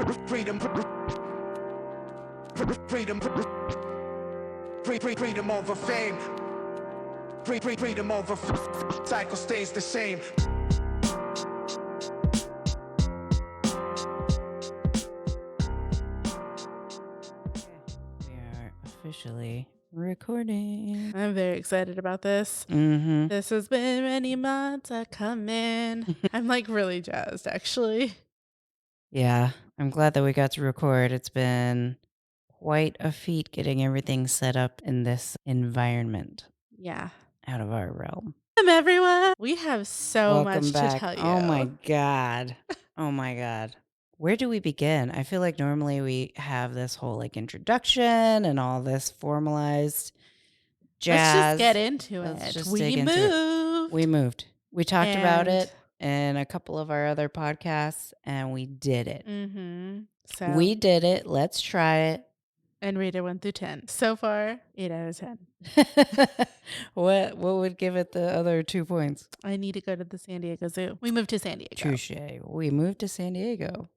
Freedom, freedom, freedom over fame. Freedom over cycle stays the same. We are officially recording. I'm very excited about this. Mm-hmm. This has been many months coming. I'm like really jazzed, actually. Yeah, I'm glad that we got to record. It's been quite a feat getting everything set up in this environment Yeah. out of our realm. Welcome, everyone. We have so Welcome much back. to tell you. Oh my God. Oh my God. Where do we begin? I feel like normally we have this whole like introduction and all this formalized jazz. Let's just get into Let's it. just We dig into it. moved. We moved. We talked about And- it in a couple of our other podcasts, and we did it. Mm-hmm. So We did it. Let's try it. and rate it 1 through 10. So far, 8 out of 10. What would give it the other 2 points? I need to go to the San Diego Zoo. We moved to San Diego. Touche. We moved to San Diego.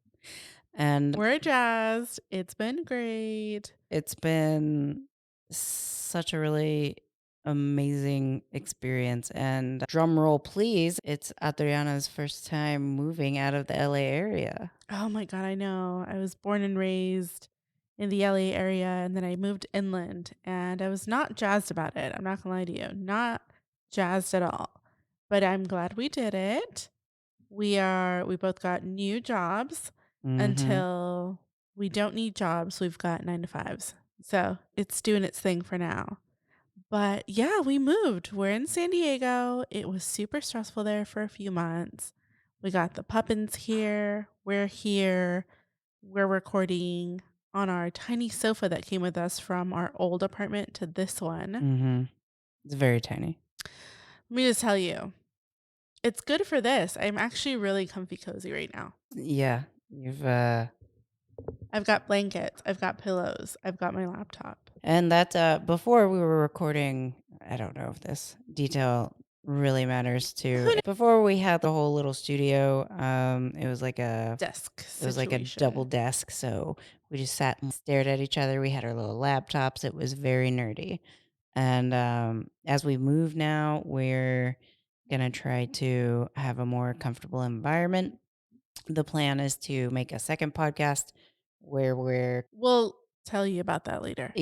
And We're jazzed. It's been great. it's been such a really amazing experience. And drum roll, please. It's Adriana's first time moving out of the LA area. Oh my God, I know. I was born and raised in the LA area, and then I moved inland, and I was not jazzed about it. I'm not gonna lie to you. Not jazzed at all. But I'm glad we did it. We both got new jobs Mhm. until we don't need jobs. We've got 9 to 5s. So it's doing its thing for now. But yeah, we moved. We're in San Diego. It was super stressful there for a few months. We got the puppins here. We're here. We're recording on our tiny sofa that came with us from our old apartment to this one. Mm-hmm. It's very tiny. Let me just tell you, it's good for this. I'm actually really comfy cozy right now. Yeah, you've I've got blankets. I've got pillows. I've got my laptop. and that before we were recording, I don't know if this detail really matters to. Before we had the whole little studio, it was like a Desk it was like a situation. double desk, so we just sat and stared at each other. We had our little laptops. It was very nerdy. And as we move now, we're gonna try to have a more comfortable environment. The plan is to make a second podcast where We'll tell you about that later.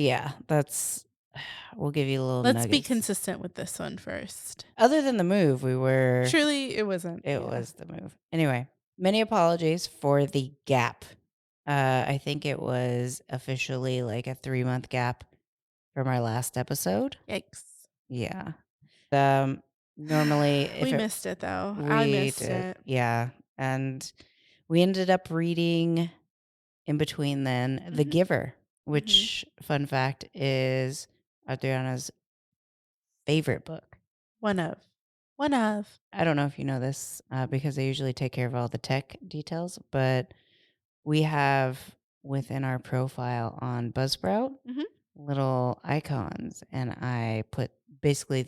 we'll give you a little Let's be nuggets. consistent with this one first. Other than the move, we were Truly, it wasn't. it was the move. Anyway, many apologies for the gap. I think it was officially like a 3-month gap from our last episode. Yikes. Yeah. Normally if we missed it though. we I missed did, it. yeah. And we ended up reading in between then The Mhm. Giver, which fun fact is Adriana's favorite book. One of. I don't know if you know this because I usually take care of all the tech details, but we have within our profile on Buzzsprout Mhm. little icons, and I put basically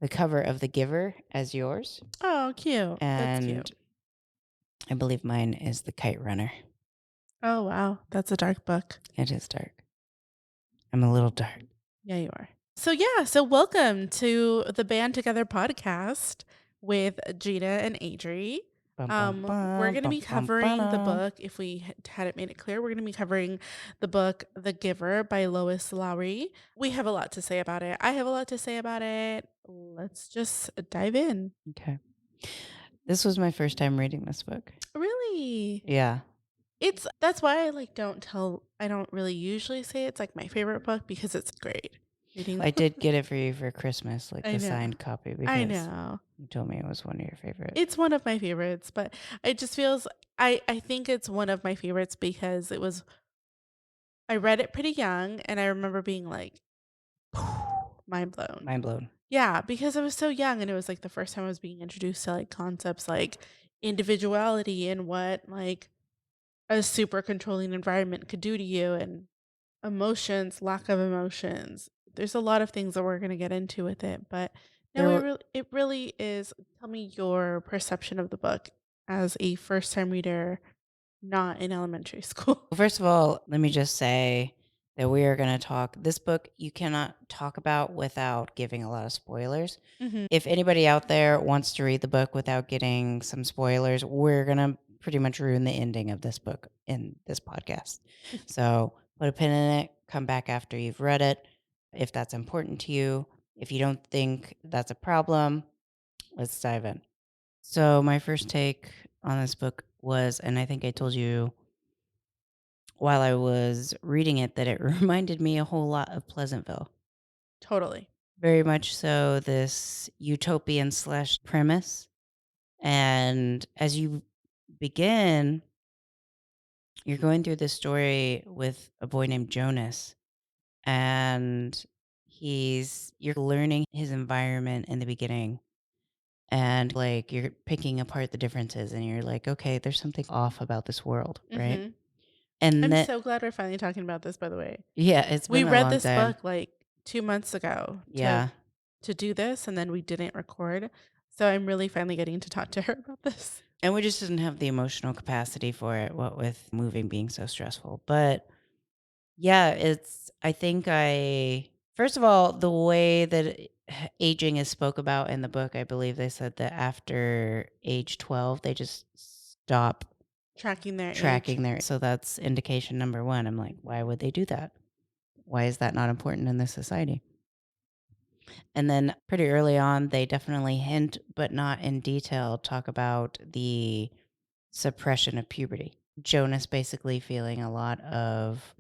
the cover of The Giver as yours, Oh, cute. That's and cute. I believe mine is The Kite Runner. Oh, wow. That's a dark book. It is dark. I'm a little dark. Yeah, you are. So welcome to the Band Together podcast with Gina and Adri. We're going to be covering the book. If we hadn't made it clear, we're going to be covering the book The Giver by Lois Lowry. We have a lot to say about it. I have a lot to say about it. Let's just dive in. Okay. This was my first time reading this book. Really? Yeah. That's why I don't really usually say it's like my favorite book because it's great. I did get it for you for Christmas, like I the know. signed copy, because I know. you told me it was one of your favorites. It's one of my favorites, but it just feels I think it's one of my favorites because I read it pretty young and I remember being like mind blown. Mind blown. Yeah, because I was so young and it was like the first time I was being introduced to like concepts like individuality and what like a super controlling environment could do to you and emotions, lack of emotions. There's a lot of things that we're going to get into with it, but no, it really is. Tell me your perception of the book as a first time reader not in elementary school. Well, first of all, let me just say that we are going to talk. This book you cannot talk about without giving a lot of spoilers. Mhm. If anybody out there wants to read the book without getting some spoilers, we're going to pretty much ruin the ending of this book in this podcast. So put a pin in it, come back after you've read it if that's important to you. If you don't think that's a problem, let's dive in. So, my first take on this book was, and I think I told you while I was reading it, that it reminded me a whole lot of Pleasantville. Totally. Very much so, this utopian slash premise. And as you begin, you're going through this story with a boy named Jonas, and you're learning his environment in the beginning. And like you're picking apart the differences, and you're like, okay, there's something off about this world, right? Mhm. And I'm that, so glad we're finally talking about this, by the way. yeah, it's We been a read long this time. book like 2 months ago Yeah. to do this, and then we didn't record. So I'm really finally getting to talk to her about this. And we just didn't have the emotional capacity for it, what with moving being so stressful. But yeah, I think first of all, the way that aging is spoke about in the book, I believe they said that after age 12, they just stop Tracking their age. tracking so that's indication number one. I'm like, why would they do that? Why is that not important in this society? And then pretty early on, they definitely hint, but not in detail, talk about the suppression of puberty. Jonas basically feeling a lot of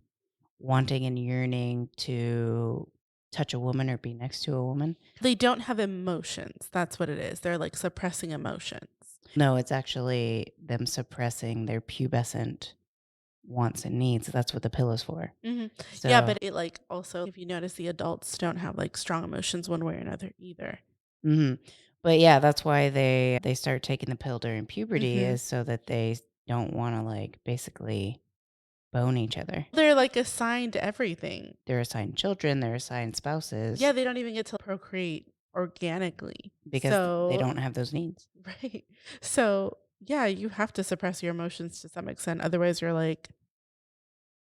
wanting and yearning to touch a woman or be next to a woman. They don't have emotions. That's what it is. They're like suppressing emotions. No, it's actually them suppressing their pubescent wants and needs. That's what the pill is for. Mhm. So, Yeah, but it like also, if you notice, the adults don't have like strong emotions one way or another either. mhm. But yeah, that's why they start taking the pill during puberty, Mhm. is so that they don't want to like basically bone each other. They're like assigned everything. They're assigned children, they're assigned spouses Yeah, they don't even get to procreate organically. because they So, don't have those needs. right. So, yeah, you have to suppress your emotions to some extent. Otherwise, you're like,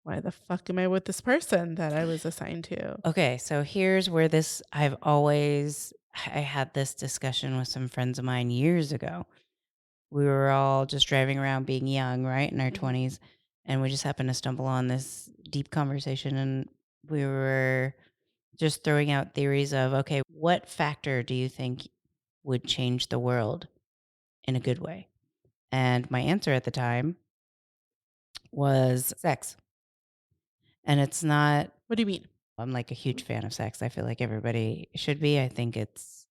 why the fuck am I with this person that I was assigned to? Okay, so here's where I had this discussion with some friends of mine years ago. We were all just driving around being young, right, in our Mhm. 20s, and we just happened to stumble on this deep conversation, and we were just throwing out theories of, okay, what factor do you think would change the world in a good way? And my answer at the time was sex. And it's not, What do you mean? I'm like a huge fan of sex. I feel like everybody should be. I think it's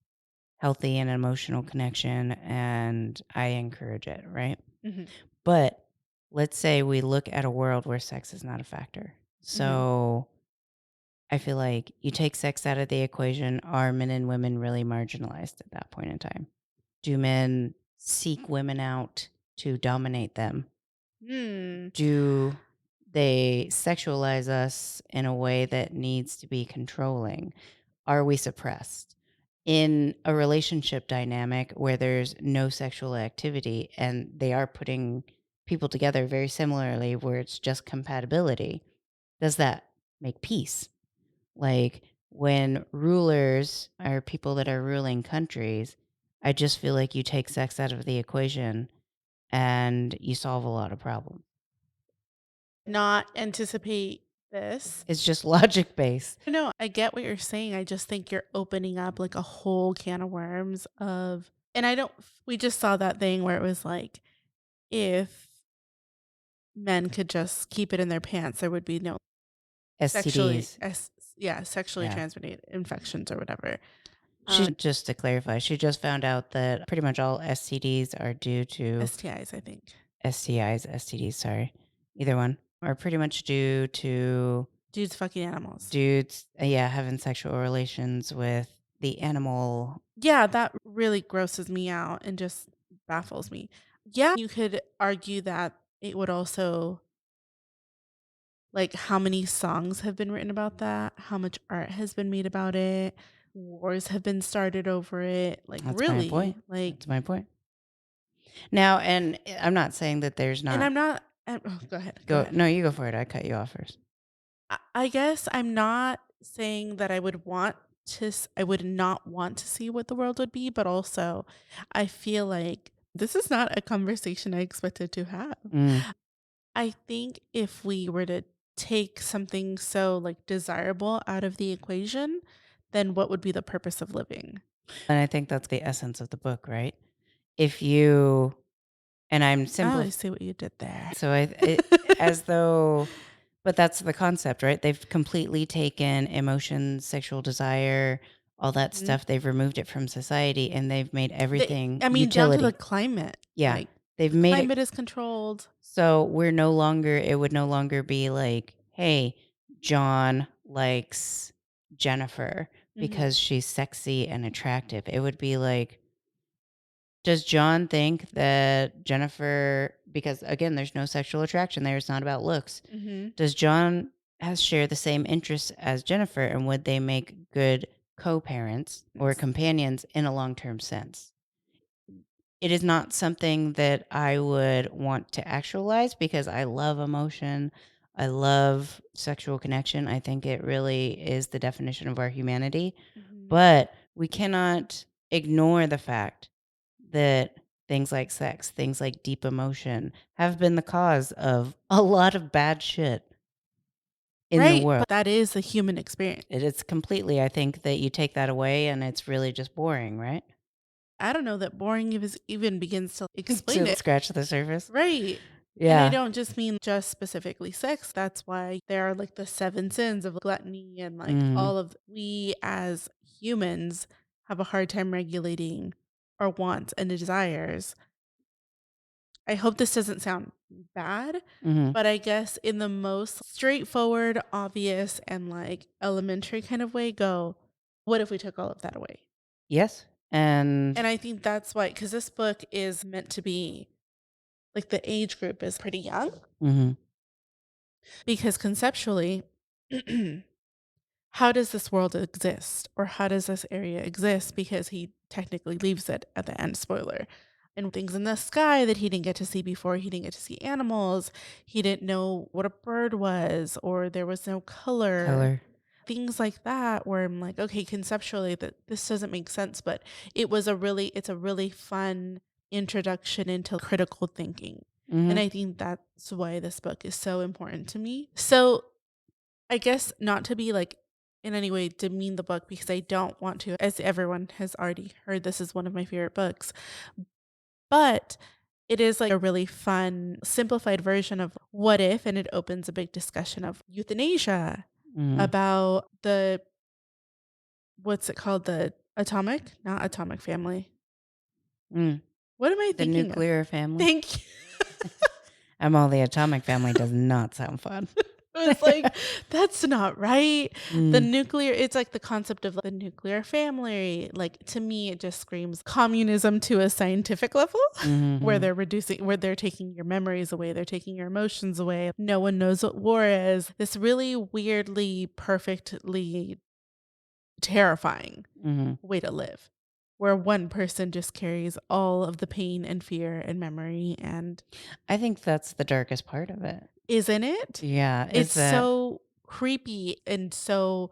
healthy and emotional connection, and I encourage it, right? Mhm. But let's say we look at a world where sex is not a factor. Mhm. So I feel like you take sex out of the equation, are men and women really marginalized at that point in time? Do men seek women out to dominate them? Hmm. Do they sexualize us in a way that needs to be controlling? Are we suppressed? In a relationship dynamic where there's no sexual activity and they are putting people together very similarly, where it's just compatibility, does that make peace? Like when rulers are people that are ruling countries, I just feel like you take sex out of the equation and you solve a lot of problems. Not anticipate this. It's just logic based. No, I get what you're saying. I just think you're opening up like a whole can of worms of, and I don't, we just saw that thing where it was like, if men could just keep it in their pants, there would be no sexually, STDs. yeah, sexually Yeah. transmitted infections or whatever. Just to clarify, she just found out that pretty much all STDs are due to STIs, I think. STIs, STDs, sorry. Either one are pretty much due to Dudes fucking animals. dudes, yeah, having sexual relations with the animal. Yeah, that really grosses me out and just baffles me. Yeah, you could argue that it would also, like, how many songs have been written about that? How much art has been made about it? Wars have been started over it. Like, That's my really? point. Like, That's my point. Now, and I'm not saying that there's and not. I'm not go ahead. Go Go. ahead. No, you go for it. I cut you off first. I guess I'm not saying that I would not want to see what the world would be, but also I feel like this is not a conversation I expected to have. Mm. I think if we were to take something so like desirable out of the equation, then what would be the purpose of living? And I think that's the essence of the book, right? If you and I'm Oh, I simplifying. see what you did there. So as though, but that's the concept, right? They've completely taken emotion, sexual desire, all that Mhm. stuff. They've removed it from society and they've made everything I mean, down to the utility. climate. Yeah. Like They've the made it climate is controlled. so it would no longer be like, hey, John likes Jennifer Mhm. because she's sexy and attractive. It would be like, does John think that Jennifer, because again, there's no sexual attraction there, it's not about looks. Mhm. Does John has share the same interests as Jennifer and would they make good co-parents or Yes. companions in a long-term sense? It is not something that I would want to actualize because I love emotion. I love sexual connection. I think it really is the definition of our humanity. Mhm. But we cannot ignore the fact that things like sex, things like deep emotion have been the cause of a lot of bad shit in the Right, world. but that is the human experience. It is completely, I think that you take that away and it's really just boring, right? I don't know that boring even begins to explain To it. scratch the surface. Right. And I Yeah. don't just mean just specifically sex. That's why there are like the seven sins of gluttony and like Mhm. all of we as humans have a hard time regulating our wants and desires. I hope this doesn't sound bad, Mhm. but I guess in the most straightforward, obvious, and like elementary kind of way, go, what if we took all of that away? Yes. And And I think that's why, because this book is meant to be like the age group is pretty young, mhm. because conceptually, how does this world exist? Or how does this area exist? Because he technically leaves it at the end, spoiler. And things in the sky that he didn't get to see before. He didn't get to see animals. He didn't know what a bird was, or there was no color. Color. Things like that, where I'm like, okay, conceptually, that this doesn't make sense, but it's a really fun introduction into critical thinking. And Mhm. I think that's why this book is so important to me. So I guess not to be like in any way demean the book because I don't want to, as everyone has already heard, this is one of my favorite books. But it is like a really fun, simplified version of what if, and it opens a big discussion of euthanasia, Mhm. about the what's it called? The atomic? Not atomic family. Mm. What am I The thinking of? nuclear family. Thank you. The atomic family does not sound fun. It's like, that's not right. The Mm. nuclear, it's like the concept of the nuclear family. Like to me, it just screams communism to a scientific level where Mhm. where they're taking your memories away, they're taking your emotions away. No one knows what war is. This really weirdly, perfectly terrifying Mhm. way to live, where one person just carries all of the pain and fear and memory and I think that's the darkest part of it. isn't it? Yeah, It's is that so creepy and so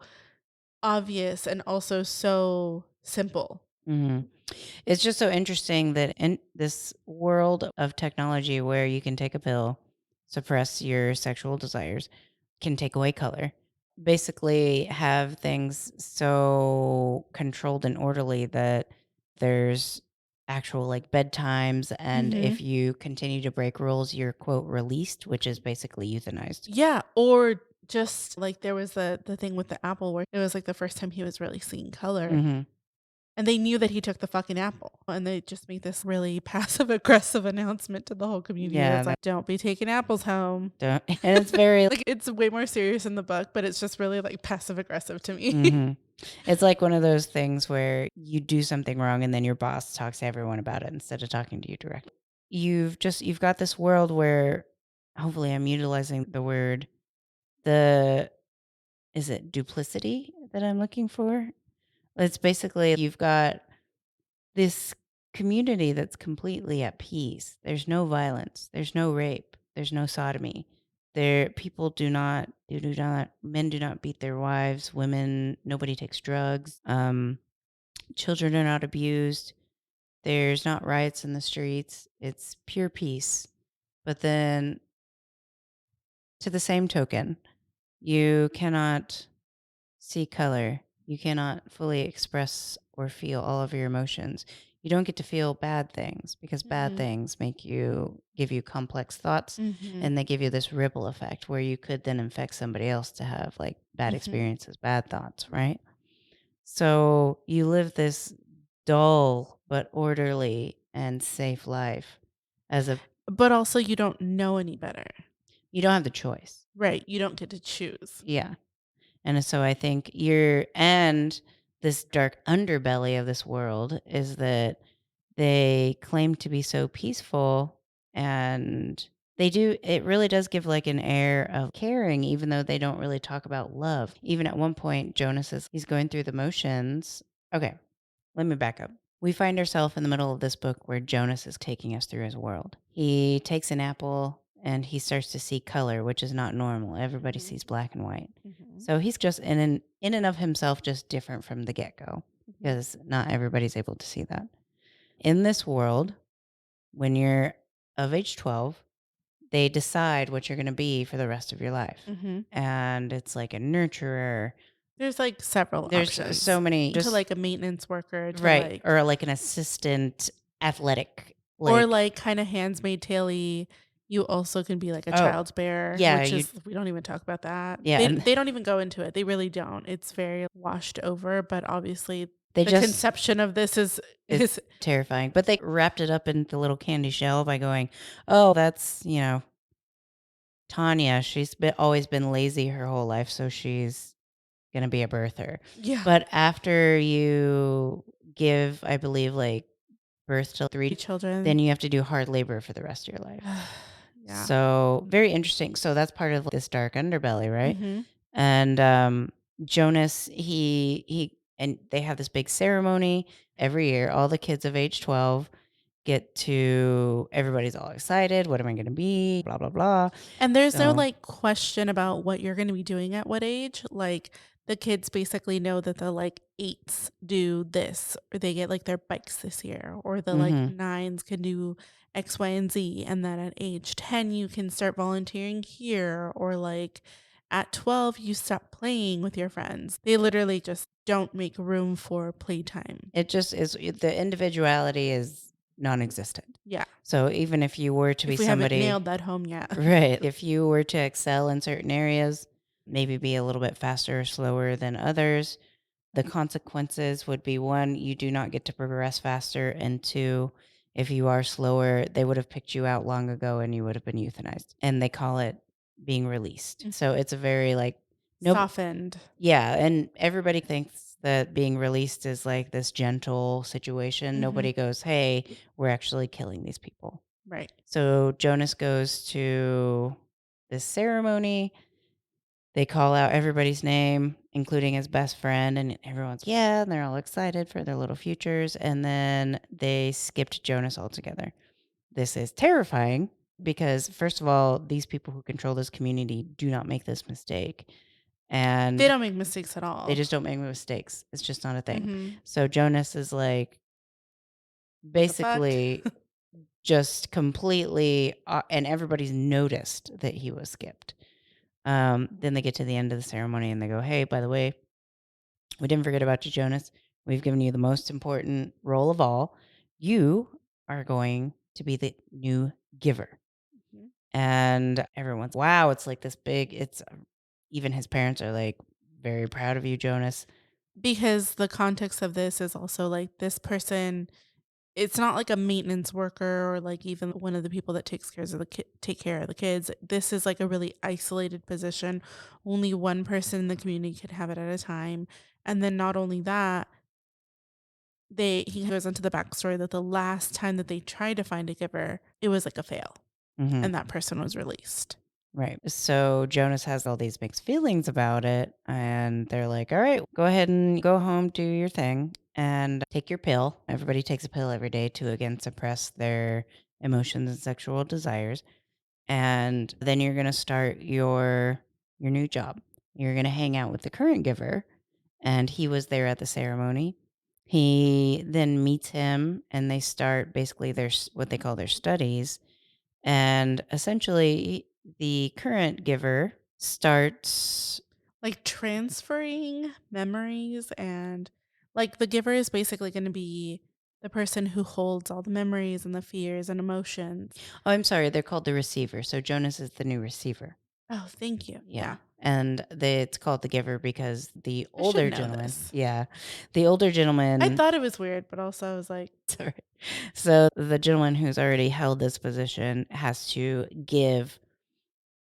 obvious and also so simple. mhm. It's just so interesting that in this world of technology where you can take a pill, suppress your sexual desires, can take away color, basically have things so controlled and orderly that there's actual like bedtimes. And Mhm. if you continue to break rules, you're quote released, which is basically euthanized. Yeah, or just like there was the thing with the apple where it was like the first time he was really seeing color. Hmm. And they knew that he took the fucking apple, and they just made this really passive aggressive announcement to the whole community Yeah, that's like, "Don't be taking apples home." don't, and it's very Like, it's way more serious in the book, but it's just really, like, passive aggressive to me. mhm. It's like one of those things where you do something wrong and then your boss talks to everyone about it instead of talking to you directly. You've got this world where hopefully I'm utilizing the word the is it duplicity that I'm looking for? It's basically you've got this community that's completely at peace. There's no violence, there's no rape, There's no sodomy. There, people do not, men do not beat their wives. Women, nobody takes drugs. Children are not abused. There's not riots in the streets. It's pure peace. But then, to the same token, you cannot see color. You cannot fully express or feel all of your emotions. You don't get to feel bad things because bad Mhm. things give you complex thoughts, Mhm. and they give you this ripple effect where you could then infect somebody else to have like bad Mhm. experiences, bad thoughts, right? So you live this dull but orderly and safe life as a But also you don't know any better. you don't have the choice. Right, you don't get to choose. Yeah. And so I think this dark underbelly of this world is that they claim to be so peaceful, and it really does give like an air of caring, even though they don't really talk about love. Even at one point, he's going through the motions. Okay, let me back up. We find ourselves in the middle of this book where Jonas is taking us through his world. He takes an apple and he starts to see color, which is not normal. Everybody Mhm. sees black and white. Mhm. So he's just in and of himself just different from the get-go Mhm. because not everybody's able to see that. In this world, when you're of age 12, they decide what you're going to be for the rest of your life. Mhm. And it's like a nurturer. There's, like, several There's so options. many To, just like, a maintenance worker to, right, like or like an assistant athletic or, like like, kinda Handmaid's Tale-y. You also can be, like, a oh, child bearer, yeah, which you is we don't even talk about that. yeah, They and they don't even go into it. They really don't. It's very washed over, but obviously they the just conception of this is it's is terrifying. But they wrapped it up in the little candy shell by going, "Oh, that's, Tanya, always been lazy her whole life, so she's gonna be a birther." yeah, But after you give, I believe, like birth to 3, then children. you have to do hard labor for the rest of your life. Yeah. So very interesting. So that's part of this dark underbelly, right? Mhm. And Jonas, he and they have this big ceremony every year. All the kids of age 12 everybody's all excited. What am I going to be? Blah blah blah. And there's no, So like, question about what you're gonna be doing at what age. Like, the kids basically know that the, like, 8s do this, or they get, like, their bikes this year, or the, like, hmm 9s can do X, Y, and Z, and then at age 10, you can start volunteering here, or, like, at 12, you stop playing with your friends. They literally just don't make room for playtime. it just is the individuality is non-existent. Yeah. So even if you were to be If we haven't somebody nailed that home yet. right, if you were to excel in certain areas, maybe be a little bit faster or slower than others, the consequences would be one, you do not get to progress faster, and two, if you are slower, they would have picked you out long ago and you would have been euthanized. And they call it being released. So it's a very like no Softened. yeah, and everybody thinks that being released is like this gentle situation. Mhm. Nobody goes, "Hey, we're actually killing these people." Right. So Jonas goes to this ceremony. They call out everybody's name, including his best friend, and everyone's yeah, and they're all excited for their little futures. And then they skipped Jonas altogether. This is terrifying because, first of all, these people who control this community do not make this mistake, They and don't make mistakes at they all. just don't make mistakes. It's just not a thing. Mhm. So Jonas is like What the fuck? basically just completely, and everybody's noticed that he was skipped. Then they get to the end of the ceremony and they go, "Hey, by the way, we didn't forget about you, Jonas. We've given you the most important role of all. You are going to be the new giver." Mhm. And everyone's, wow, it's like this big, even his parents are like, very proud of you, Jonas. Because the context of this is also, like, this person it's not like a maintenance worker or, like, even one of the people that take care of the kids. This is, like, a really isolated position. Only one person in the community could have it at a time, and then not only that, he goes into the backstory that the last time that they tried to find a giver, it was, like, a fail, hmm and that person was released. Right. So Jonas has all these mixed feelings about it. And they're like, all right, go ahead and go home, do your thing, and take your pill. Everybody takes a pill every day to, again, suppress their emotions and sexual desires. and then you're going to start your new job. You're going to hang out with the current giver, and he was there at the ceremony. He then meets him, and they start basically what they call their studies. And essentially, the current giver starts. Like transferring memories, and like the giver is basically going to be the person who holds all the memories and the fears and emotions. Oh, I'm sorry, they're called the receiver. So Jonas is the new receiver. Oh, thank you. Yeah. Yeah. And it's called the giver because the I should older know gentleman, this. yeah, the older I gentleman, thought it was weird, but also I was like, sorry. So the gentleman who's already held this position has to give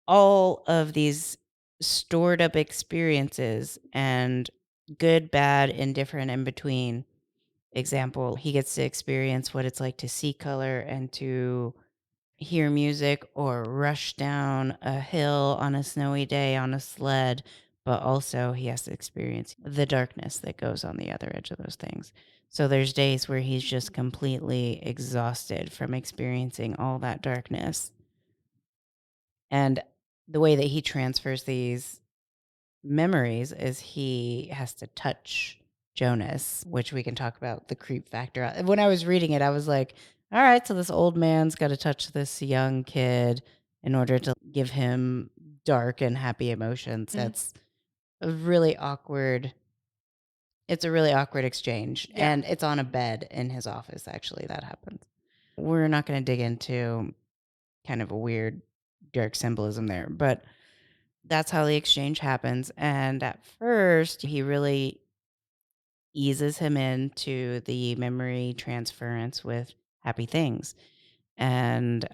all of these stored up experiences and good, bad, indifferent, in between. Example, he gets to experience what it's like to see color and to hear music or rush down a hill on a snowy day on a sled, but also he has to experience the darkness that goes on the other edge of those things. So there's days where he's just completely exhausted from experiencing all that darkness. And the way that he transfers these memories is he has to touch Jonas, which we can talk about the creep factor. When I was reading it, I was like, all right, so this old man's got to touch this young kid in order to give him dark and happy emotions. mm, That's a really awkward. It's a really awkward exchange. yeah. And it's on a bed in his office, actually, that happens. We're not going to dig into kind of a weird dark symbolism there, but that's how the exchange happens. And at first, he really eases him into the memory transference with happy things. And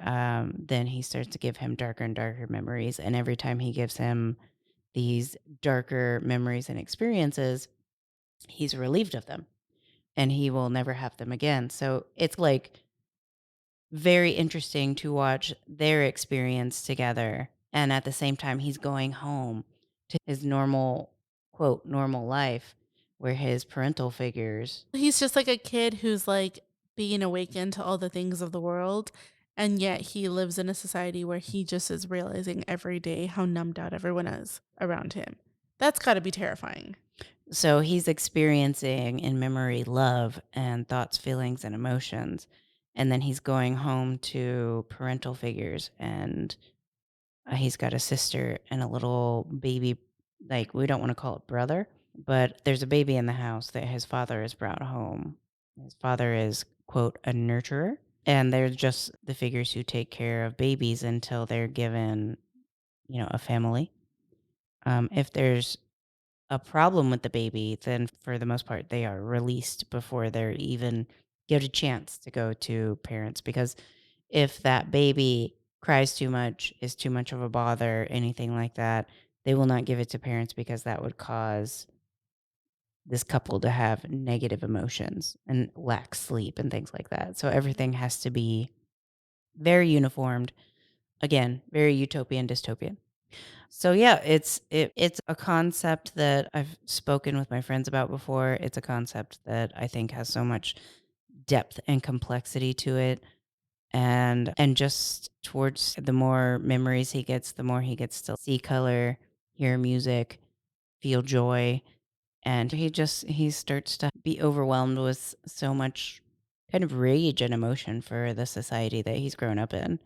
then he starts to give him darker and darker memories. And every time he gives him these darker memories and experiences, he's relieved of them and he will never have them again. So it's like very interesting to watch their experience together. And at the same time, he's going home to his normal, quote, normal life where his parental figures. He's just like a kid who's like being awakened to all the things of the world. And yet he lives in a society where he just is realizing every day how numbed out everyone is around him. That's got to be terrifying. So he's experiencing in memory love and thoughts, feelings, and emotions. And then he's going home to parental figures. And he's got a sister and a little baby. Like, we don't want to call it brother, but there's a baby in the house that his father has brought home. His father is, quote, a nurturer. And they're just the figures who take care of babies until they're given, a family. If there's a problem with the baby, then for the most part, they are released before they're even get a chance to go to parents. Because if that baby cries too much, is too much of a bother, anything like that, they will not give it to parents because that would cause this couple to have negative emotions and lack sleep and things like that. So everything has to be very uniformed. Again, very utopian, dystopian. So yeah, it's a concept that I've spoken with my friends about before. It's a concept that I think has so much depth and complexity to it. And just towards the more memories he gets, the more he gets to see color, hear music, feel joy, and he starts to be overwhelmed with so much kind of rage and emotion for the society that he's grown up in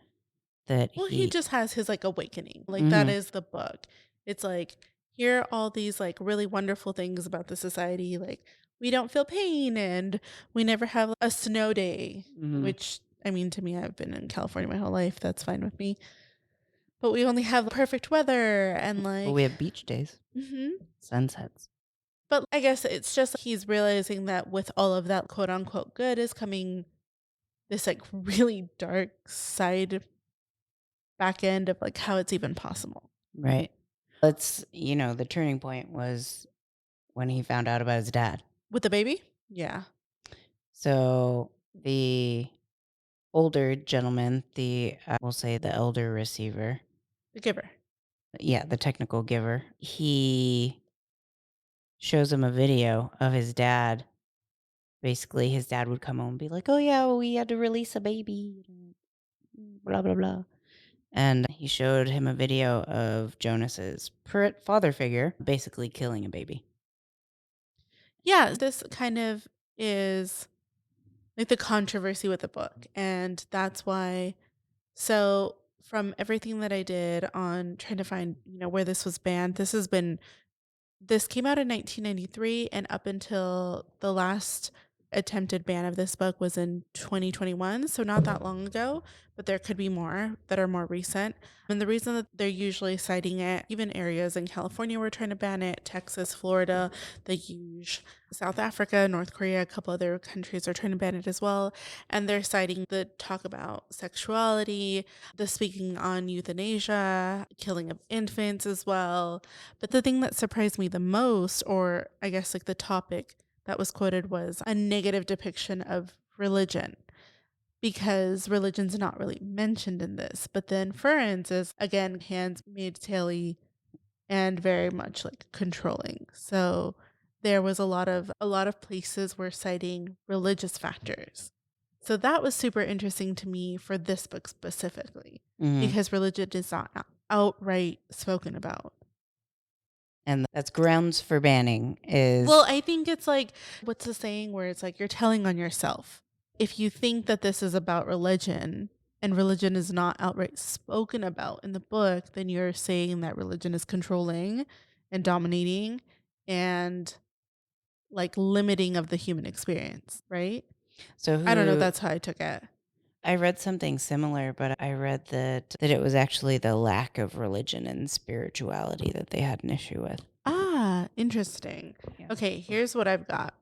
that Well, he he. just has his like awakening. Like that Mhm. is the book. It's like here are all these like really wonderful things about the society. Like we don't feel pain and we never have a snow day, Mhm. which I mean to me I've been in California my whole life. That's fine with me. But we only have perfect weather and Well, like we have beach days, mhm. sunsets. But I guess it's just he's realizing that with all of that quote unquote good is coming this like really dark side back end of like how it's even possible. Right. The turning point was when he found out about his dad. With the baby? Yeah. So the older gentleman, we'll say the elder receiver, The giver. yeah, the technical giver, he shows him a video of his dad. Basically, his dad would come home and be like, "Oh yeah, we had to release a baby, blah blah blah." And he showed him a video of Jonas's father figure basically killing a baby. Yeah, this kind of is like the controversy with the book. And that's why, so from everything that I did on trying to find, where this was banned, this came out in 1993, and up until the last attempted ban of this book was in 2021, so not that long ago, but there could be more that are more recent. And the reason that they're usually citing it, even areas in California were trying to ban it, Texas, Florida, they use South Africa, North Korea, a couple other countries are trying to ban it as well. And they're citing the talk about sexuality, the speaking on euthanasia, killing of infants as well. But the thing that surprised me the most, or I guess like the topic that was quoted, was a negative depiction of religion, because religion's not really mentioned in this. But then Ferens is again handmaid's and very much like controlling. So there was a lot of places were citing religious factors. So that was super interesting to me for this book specifically, Mhm. because religion is not outright spoken about. And that's grounds for banning is Well, I think it's like, what's the saying where it's like you're telling on yourself. If you think that this is about religion and religion is not outright spoken about in the book, then you're saying that religion is controlling and dominating and like limiting of the human experience, right? so I don't know. who That's how I took it. I read something similar, but I read that it was actually the lack of religion and spirituality that they had an issue with. Ah, interesting. Yeah. Okay, here's what I've got.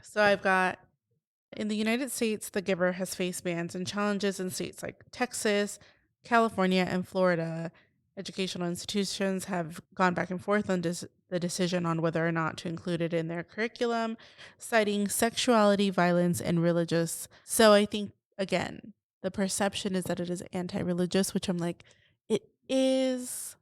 So I've got, in the United States, The Giver has faced bans and challenges in states like Texas, California, and Florida. Educational institutions have gone back and forth on the decision on whether or not to include it in their curriculum, citing sexuality, violence, and religious. So I think, again, the perception is that it is anti religious, which I'm like, it is.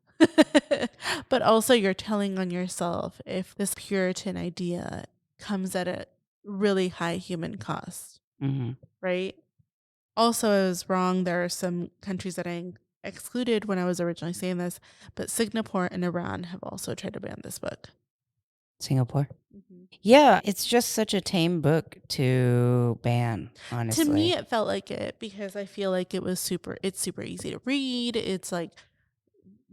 But also, you're telling on yourself if this Puritan idea comes at a really high human cost, Hmm. right? Also, I was wrong. There are some countries that I excluded when I was originally saying this, but Singapore and Iran have also tried to ban this book. Singapore. Mhm. Yeah, it's just such a tame book to ban, To me, honestly. it felt like it because I feel like it's super easy to read. It's like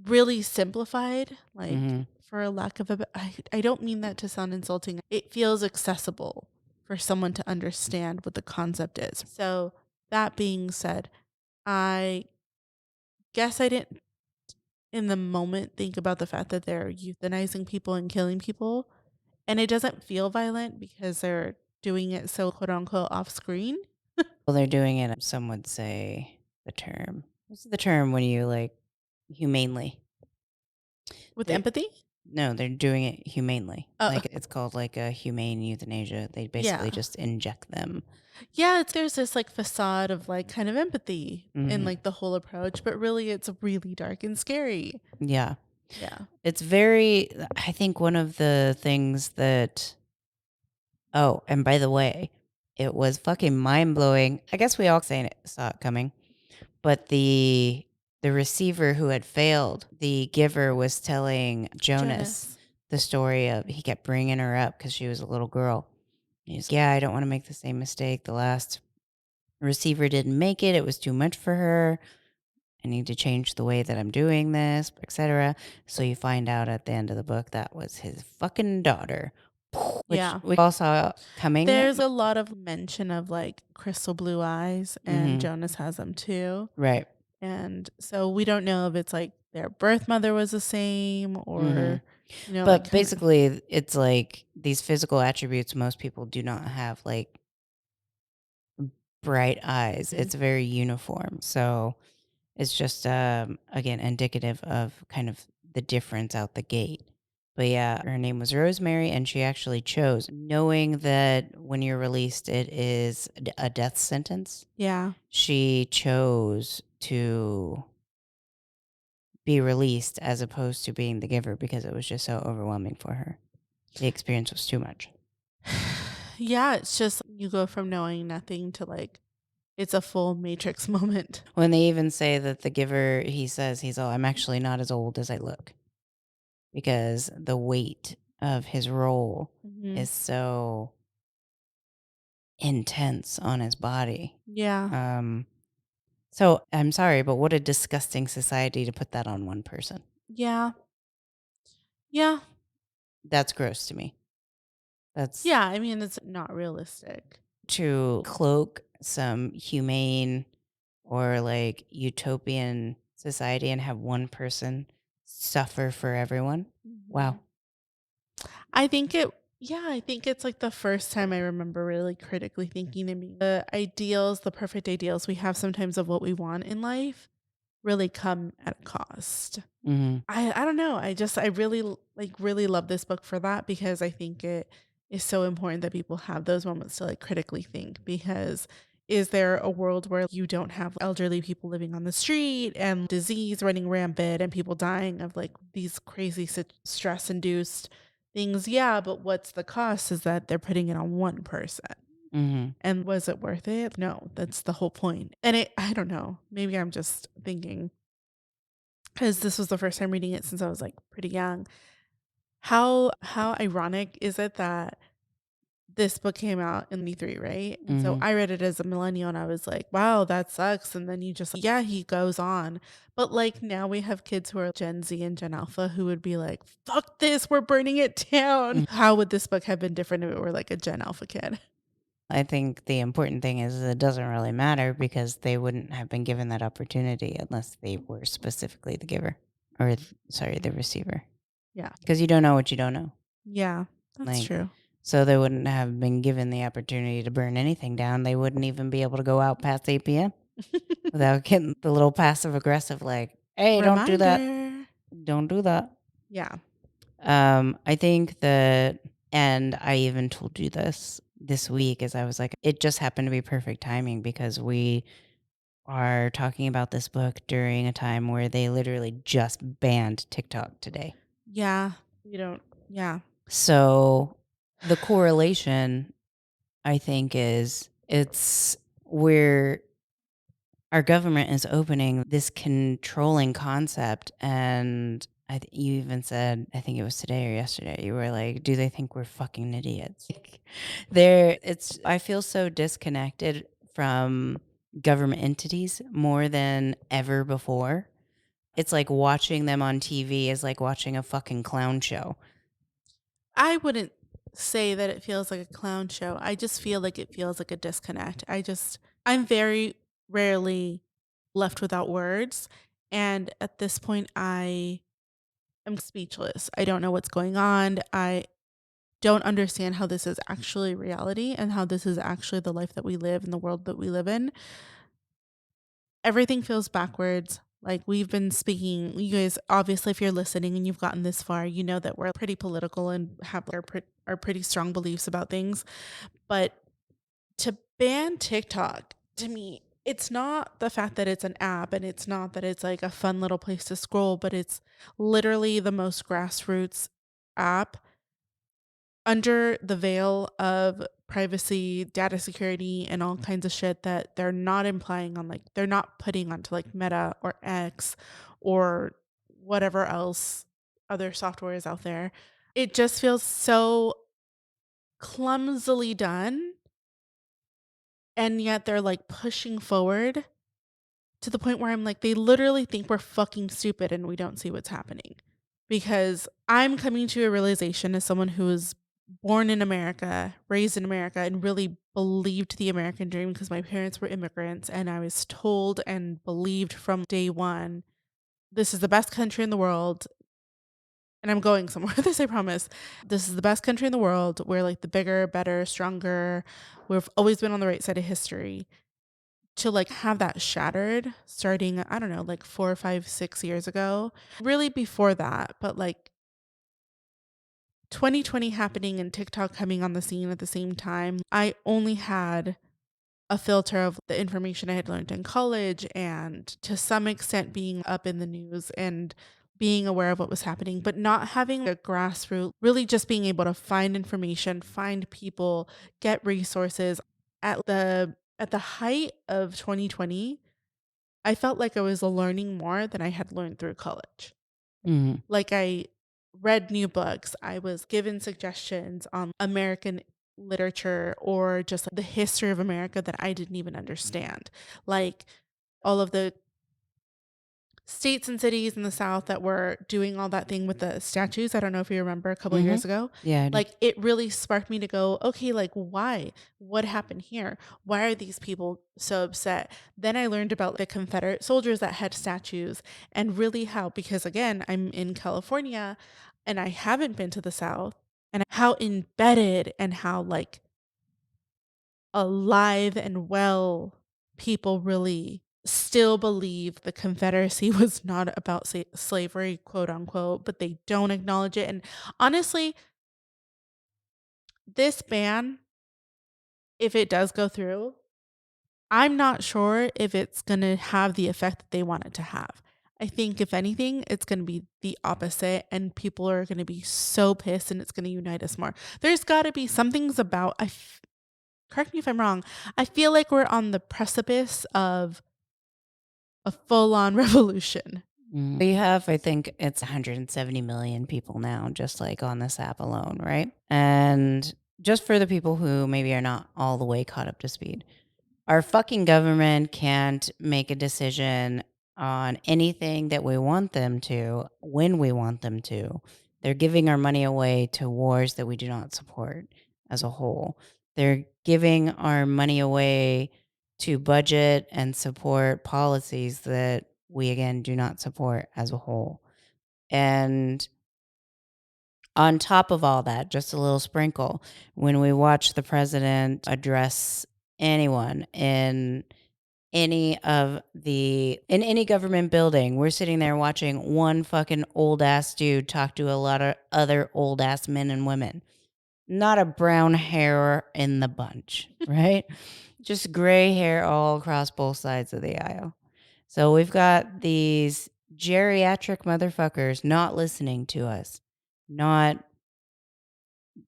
really simplified, like Hmm. for a lack of I don't mean that to sound insulting. It feels accessible for someone to understand what the concept is. So, that being said, I guess I didn't in the moment think about the fact that they're euthanizing people and killing people. And it doesn't feel violent because they're doing it so quote unquote off screen Well, they're doing it, some would say the term. What's the term when you like humanely? with They're, empathy. no, they're doing it humanely. Oh, Like it's called like a humane euthanasia. They basically yeah. just inject them. Yeah, there's this like facade of like kind of empathy in Hmm. like the whole approach, but really it's really dark and scary. Yeah. Yeah. It's very, I think one of the things that, oh, and by the way, it was fucking mind blowing. I guess we all saw it coming, but the receiver who had failed, the giver was telling Jonas Jonas. the story of he kept bringing her up because she was a little girl. He's yeah, I don't want to make the same mistake. The last receiver didn't make it. It was too much for her. I need to change the way that I'm doing this, etc. So you find out at the end of the book that was his fucking daughter, which Yeah. we all saw coming. There's a lot of mention of like crystal blue eyes, and Hmm. Jonas has them too. Right. And so we don't know if it's like their birth mother was the same Hmm. or, like But kind of. basically, it's like these physical attributes most people do not have, like bright eyes. Mhm. It's very uniform. So it's just, again, indicative of kind of the difference out the gate. But yeah, her name was Rosemary, and she actually chose, knowing that when you're released, it is a death sentence. Yeah. She chose to be released as opposed to being the giver because it was just so overwhelming for her. The experience was too much. Yeah, it's just you go from knowing nothing to like It's a full Matrix moment. When they even say that the giver, he says, I'm actually not as old as I look because the weight of his role Mhm. is so intense on his body. Yeah. Um, so I'm sorry, but what a disgusting society to put that on one person. Yeah. Yeah. That's gross to me. That's Yeah, I mean, it's not realistic. to cloak some humane or like utopian society and have one person suffer for everyone. Wow. Mhm. I think it yeah, I think it's like the first time I remember really critically thinking and being the ideals, the perfect ideals we have sometimes of what we want in life really come at a cost. Hmm. I don't know. I really really love this book for that because I think it is so important that people have those moments to like critically think because is there a world where you don't have elderly people living on the street and disease running rampant and people dying of like these crazy stress induced things? Yeah, but what's the cost is that they're putting it on one person. Hmm. And was it worth it? No, that's the whole point. And I don't know. Maybe I'm just thinking because this was the first time reading it since I was, like, pretty young. How ironic is it that this book came out in '93, right? And so Hmm. I read it as a millennial and I was like, "Wow, that sucks," and then you just yeah, he goes on. But, like, now we have kids who are Gen Z and Gen Alpha who would be like, "Fuck this, we're burning it down." How would this book have been different if it were, like, a Gen Alpha kid? I think the important thing is it doesn't really matter because they wouldn't have been given that opportunity unless they were specifically the giver or, sorry, the receiver. Yeah. Because you don't know what you don't know. Yeah, that's Like, true. so they wouldn't have been given the opportunity to burn anything down. They wouldn't even be able to go out past 8 p.m. without getting the little passive aggressive, like, hey, don't do that. Reminder. Don't do that. Yeah. I think that, and I even told you this week, as I was like, it just happened to be perfect timing because we are talking about this book during a time where they literally just banned TikTok today. Yeah. We don't yeah. So the correlation, I think, is it's where our government is opening this controlling concept. And you even said, I think it was today or yesterday, you were like, do they think we're fucking idiots? Like, I feel so disconnected from government entities more than ever before. It's like watching them on TV is like watching a fucking clown show. I wouldn't say that it feels like a clown show. I just feel like it feels like a disconnect. I'm very rarely left without words. And at this point, I am speechless. I don't know what's going on. I don't understand how this is actually reality and how this is actually the life that we live in the world that we live in. Everything feels backwards. Like we've been speaking, you guys, obviously, if you're listening and you've gotten this far, you know that we're pretty political and have our pretty strong beliefs about things. But to ban TikTok, to me, it's not the fact that it's an app and it's not that it's like a fun little place to scroll, but it's literally the most grassroots app under the veil of privacy, data security, and all kinds of shit that they're not implying on like they're not putting onto like Meta or X or whatever else other software is out there. It just feels so clumsily done and yet they're like pushing forward to the point where I'm like they literally think we're fucking stupid and we don't see what's happening. Because I'm coming to a realization as someone who was born in America, raised in America, and really believed the American dream because my parents were immigrants. And I was told and believed from day one, this is the best country in the world. And I'm going somewhere with this, I promise. This is the best country in the world. We're like the bigger, better, stronger. We've always been on the right side of history. To like have that shattered starting, I don't know, like 4, 5, 6 years ago. Really before that, but like 2020 happening and TikTok coming on the scene at the same time, I only had a filter of the information I had learned in college and to some extent being up in the news and being aware of what was happening, but not having a grassroots, really just being able to find information, find people, get resources at the at the height of 2020, I felt like I was learning more than I had learned through college. Mhm. Like, I read new books, I was given suggestions on American literature or just like, the history of America that I didn't even understand. Like, all of the states and cities in the South that were doing all that thing with the statues. I don't know if you remember a couple Mhm. years ago. Yeah, I do. Like, it really sparked me to go, okay, like, why? What happened here? Why are these people so upset? Then I learned about the Confederate soldiers that had statues and really how, because again, I'm in California and I haven't been to the South, and how embedded and how like alive and well people really still believe the Confederacy was not about slavery, quote unquote, but they don't acknowledge it. And honestly, this ban, if it does go through, I'm not sure if it's going to have the effect that they want it to have. I think, if anything, it's going to be the opposite, and people are going to be so pissed, and it's going to unite us more. There's got to be something's about, correct me if I'm wrong, I feel like we're on the precipice of a full-on revolution. We have, I think it's 170 million people now, just like on this app alone, right? And just for the people who maybe are not all the way caught up to speed, our fucking government can't make a decision on anything that we want them to when we want them to. They're giving our money away to wars that we do not support as a whole. They're giving our money away to budget and support policies that we, again, do not support as a whole. And on top of all that, just a little sprinkle, when we watch the president address anyone in any government building, we're sitting there watching one fucking old ass dude talk to a lot of other old ass men and women. Not a brown hair in the bunch, right? Just gray hair all across both sides of the aisle. So we've got these geriatric motherfuckers not listening to us, not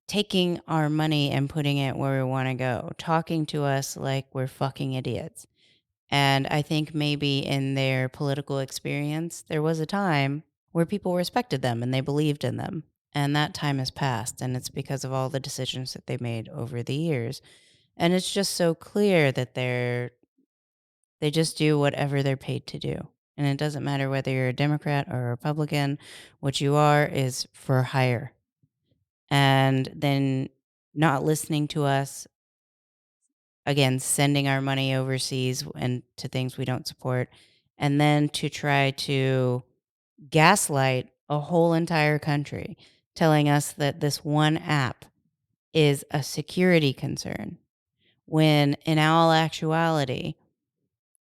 taking our money and putting it where we want to go, talking to us like we're fucking idiots. And I think maybe in their political experience, there was a time where people respected them and they believed in them. And that time has passed. And it's because of all the decisions that they made over the years. And it's just so clear that they just do whatever they're paid to do. And it doesn't matter whether you're a Democrat or a Republican, what you are is for hire. And then not listening to us, again, sending our money overseas and to things we don't support, and then to try to gaslight a whole entire country, telling us that this one app is a security concern, when in all actuality,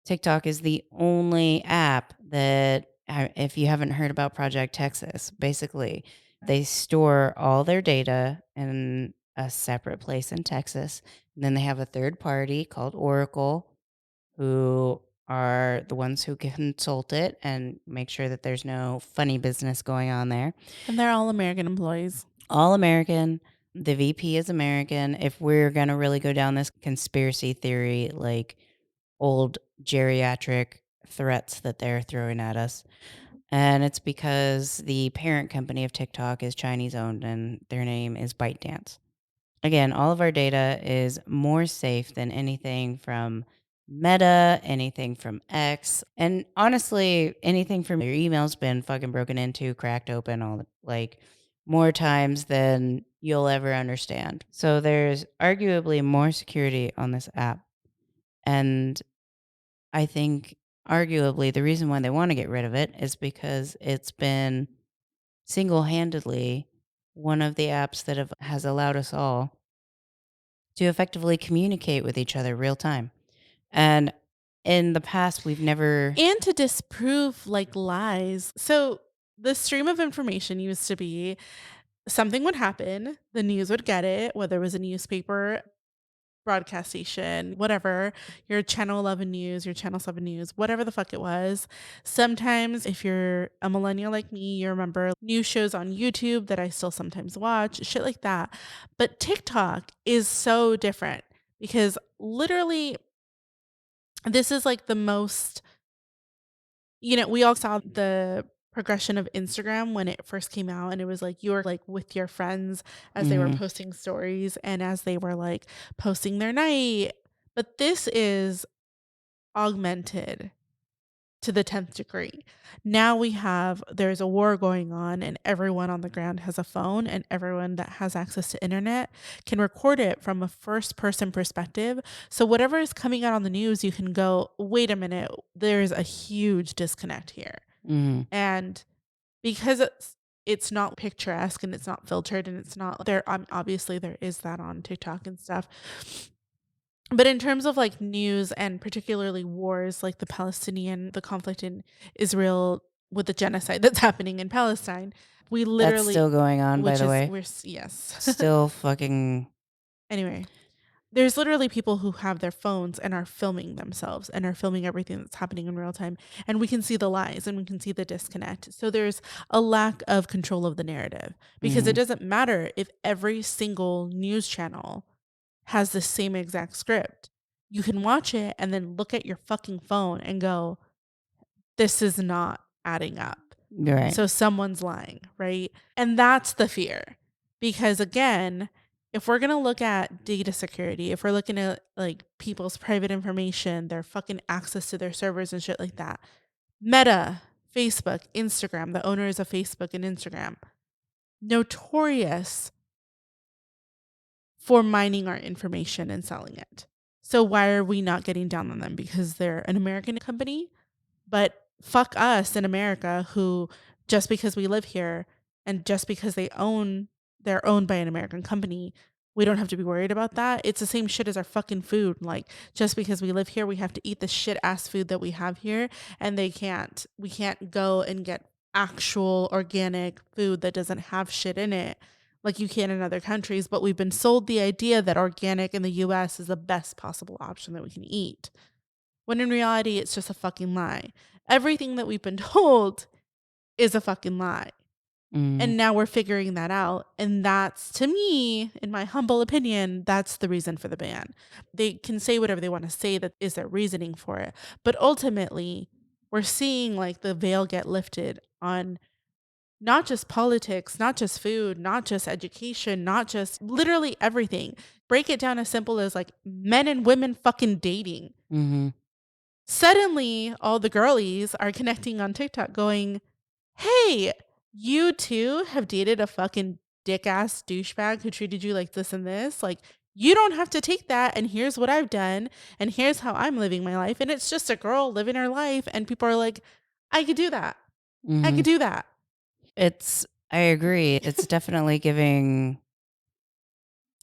TikTok is the only app that, if you haven't heard about Project Texas, basically, they store all their data in a separate place in Texas. And then they have a third party called Oracle, who are the ones who consult it and make sure that there's no funny business going on there. And they're all American employees. All American. The VP is American. If we're going to really go down this conspiracy theory, like old geriatric threats that they're throwing at us. And it's because the parent company of TikTok is Chinese owned and their name is ByteDance. Again, all of our data is more safe than anything from Meta, anything from X, and honestly, anything from your email's been fucking broken into, cracked open, all the, like more times than you'll ever understand. So there's arguably more security on this app. And I think arguably the reason why they want to get rid of it is because it's been single-handedly one of the apps that has allowed us all to effectively communicate with each other real time. And in the past, we've never. And to disprove like lies. So the stream of information used to be something would happen, the news would get it, whether it was a newspaper, broadcast station, whatever, your Channel 11 News, your Channel 7 News, whatever the fuck it was. Sometimes, if you're a millennial like me, you remember news shows on YouTube that I still sometimes watch, shit like that. But TikTok is so different because literally This is like the most, we all saw the progression of Instagram when it first came out, and it was like you were like with your friends as they were Mhm. posting stories and as they were like posting their night. But this is augmented to the 10th degree. Now there's a war going on, and everyone on the ground has a phone, and everyone that has access to internet can record it from a first person perspective. So whatever is coming out on the news, you can go, wait a minute, there's a huge disconnect here. Mhm. And because it's not picturesque and it's not filtered and it's not there, obviously there is that on TikTok and stuff. But in terms of like news and particularly wars, like the conflict in Israel with the genocide that's happening in Palestine, we That's literally, still going on, by which the is, way. yes. Still fucking Anyway, there's literally people who have their phones and are filming themselves and are filming everything that's happening in real time. And we can see the lies and we can see the disconnect. So there's a lack of control of the narrative because it Mhm. doesn't matter if every single news channel has the same exact script. You can watch it and then look at your fucking phone and go, this is not adding up. Right. So someone's lying, right? And that's the fear. Because again, if we're going to look at data security, if we're looking at like people's private information, their fucking access to their servers and shit like that, Meta, Facebook, Instagram, the owners of Facebook and Instagram, notorious for mining our information and selling it. So why are we not getting down on them? Because they're an American company? But fuck us in America who just because we live here and just because they're owned by an American company, we don't have to be worried about that. It's the same shit as our fucking food. Like just because we live here, we have to eat the shit ass food that we have here and we can't go and get actual organic food that doesn't have shit in it like you can in other countries, but we've been sold the idea that organic in the US is the best possible option that we can eat. When in reality, it's just a fucking lie. Everything that we've been told is a fucking lie. Mhm. And now we're figuring that out. And that's, to me, in my humble opinion, that's the reason for the ban. They can say whatever they want to say, that is their reasoning for it. But ultimately, we're seeing like the veil get lifted on not just politics, not just food, not just education, not just literally everything. Break it down as simple as like men and women fucking dating. Mhm. Suddenly, all the girlies are connecting on TikTok going, hey, you too have dated a fucking dick ass douchebag who treated you like this and this. Like, you don't have to take that. And here's what I've done. And here's how I'm living my life. And it's just a girl living her life. And people are like, I could do that. I Mhm. could do that. I agree. It's definitely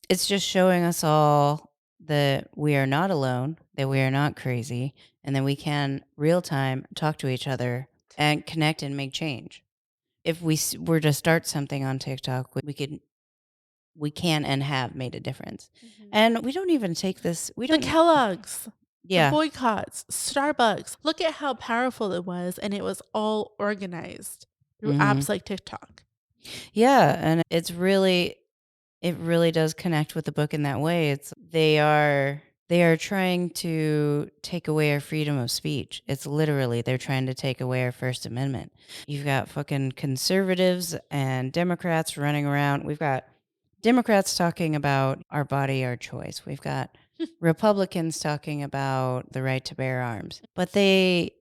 it's just showing us all that we are not alone, that we are not crazy, and that we can real time talk to each other and connect and make change. If were to start something on TikTok, we can and have made a difference. Mhm. And we don't even take this. We The don't. Kellogg's, the Yeah. boycotts, Starbucks. Look at how powerful it was. And it was all organized through Hmm. apps like TikTok. Yeah, and it really does connect with the book in that way. It's they are trying to take away our freedom of speech. It's literally they're trying to take away our First Amendment. You've got fucking conservatives and Democrats running around. We've got Democrats talking about our body, our choice. We've got Republicans talking about the right to bear arms. But they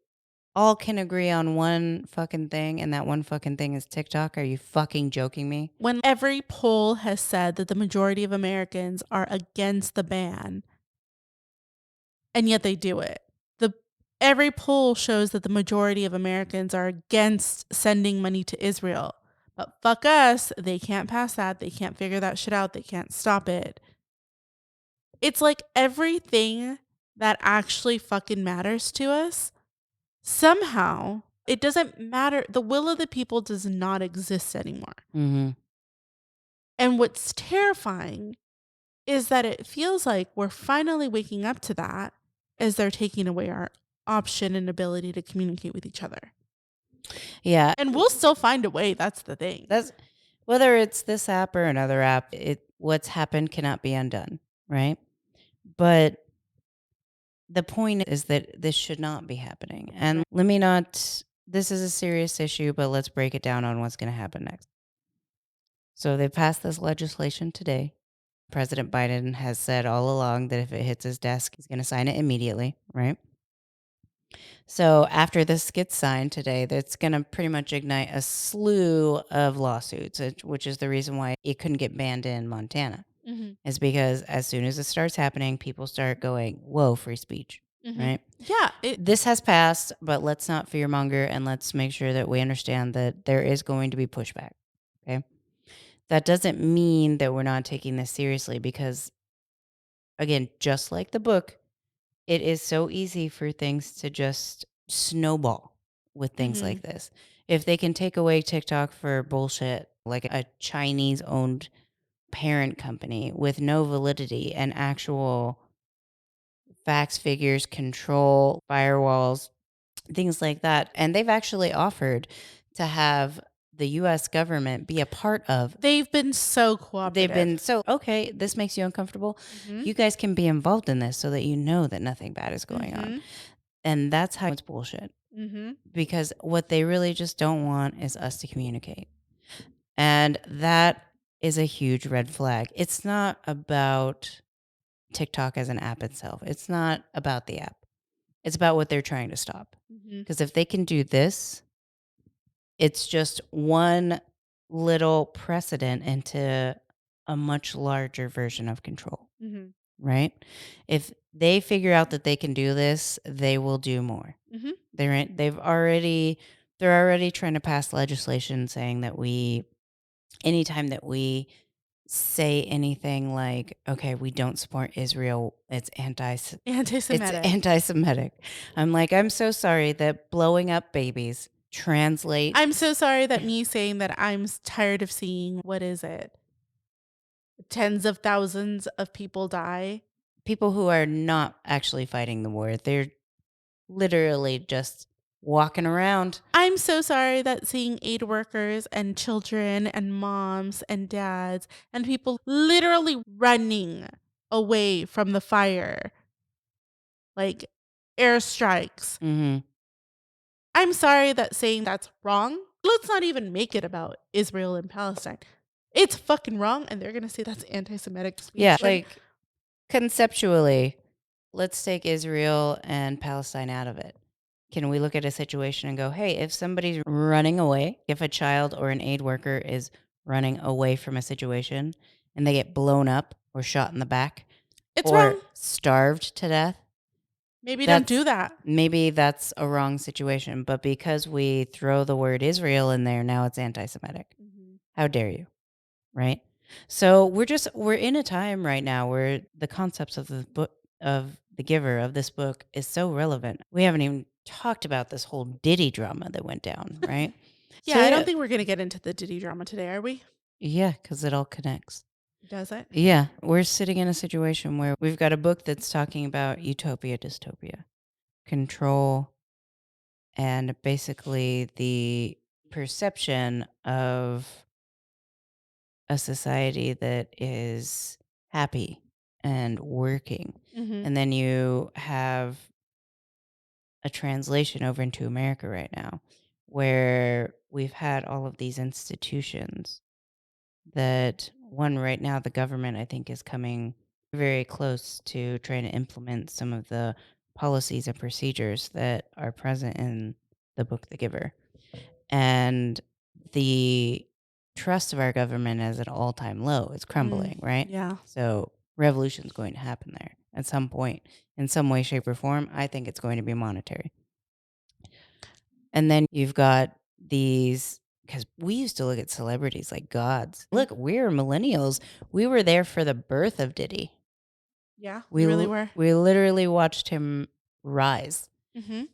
all can agree on one fucking thing, and that one fucking thing is TikTok. Are you fucking joking me? When every poll has said that the majority of Americans are against the ban, and yet they do it. The Every poll shows that the majority of Americans are against sending money to Israel. But fuck us, they can't pass that. They can't figure that shit out. They can't stop it. It's like everything that actually fucking matters to us, somehow, it doesn't matter. The will of the people does not exist anymore. Mm-hmm. And what's terrifying is that it feels like we're finally waking up to that as they're taking away our option and ability to communicate with each other. Yeah, And we'll still find a way. That's the thing. that's whether it's this app or another app. What's happened cannot be undone, right? But the point is that this should not be happening. And let me not, this is a serious issue, but let's break it down on what's going to happen next. So they passed this legislation today. President Biden has said all along that if it hits his desk, he's going to sign it immediately, right? So after this gets signed today, that's going to pretty much ignite a slew of lawsuits, which is the reason why it couldn't get banned in Montana. Is because as soon as it starts happening, people start going, whoa, free speech, right? Yeah. This has passed, but let's not fearmonger and let's make sure that we understand that there is going to be pushback, okay? That doesn't mean that we're not taking this seriously because, again, just like the book, it is so easy for things to just snowball with things like this. If they can take away TikTok for bullshit, like a Chinese owned parent company with no validity and actual facts, figures, control, firewalls, things like that. And they've actually offered to have the US government be a part of. They've been so cooperative. They've been so, okay, this makes you uncomfortable. You guys can be involved in this so that you know that nothing bad is going on. And that's how it's bullshit. Because what they really just don't want is us to communicate. And that is a huge red flag. It's not about TikTok as an app itself. It's not about the app. It's about what they're trying to stop. Because if they can do this, it's just one little precedent into a much larger version of control, right? If they figure out that they can do this, they will do more. They're already trying to pass legislation saying that anytime that we say anything like, okay, we don't support Israel, it's Anti-Semitic. It's anti-Semitic. I'm like, I'm so sorry that blowing up babies translate. I'm so sorry that me saying that I'm tired of seeing, what is it? Tens of thousands of people die. People who are not actually fighting the war. They're literally just walking around. I'm so sorry that seeing aid workers and children and moms and dads and people literally running away from the fire, like airstrikes. I'm sorry that saying that's wrong. Let's not even make it about Israel and Palestine. It's fucking wrong, and they're going to say that's anti-Semitic speech. Yeah, like conceptually, let's take Israel and Palestine out of it. Can we look at a situation and go, hey, if somebody's running away, if a child or an aid worker is running away from a situation and they get blown up or shot in the back it's or wrong. starved to death, Maybe don't do that. maybe that's a wrong situation. But because we throw the word Israel in there, now it's anti-Semitic. How dare you? Right? So we're in a time right now where the concepts of the book of the giver of this book is so relevant. We haven't even talked about this whole Diddy drama that went down, right? Yeah, I don't think we're going to get into the Diddy drama today, are we? Yeah, because it all connects. Does it? Yeah, we're sitting in a situation where we've got a book that's talking about utopia, dystopia, control, and basically the perception of a society that is happy and working. And then you have a translation over into America right now where we've had all of these institutions that one right now, the government, I think, is coming very close to trying to implement some of the policies and procedures that are present in the book, The Giver. And the trust of our government is at an all-time low. It's crumbling, right? Yeah. So revolution's going to happen there at some point in some way, shape, or form. I think it's going to be monetary. And then you've got these, because we used to look at celebrities like gods. Look, we're millennials. We were there for the birth of Diddy. Yeah, we really were. We literally watched him rise.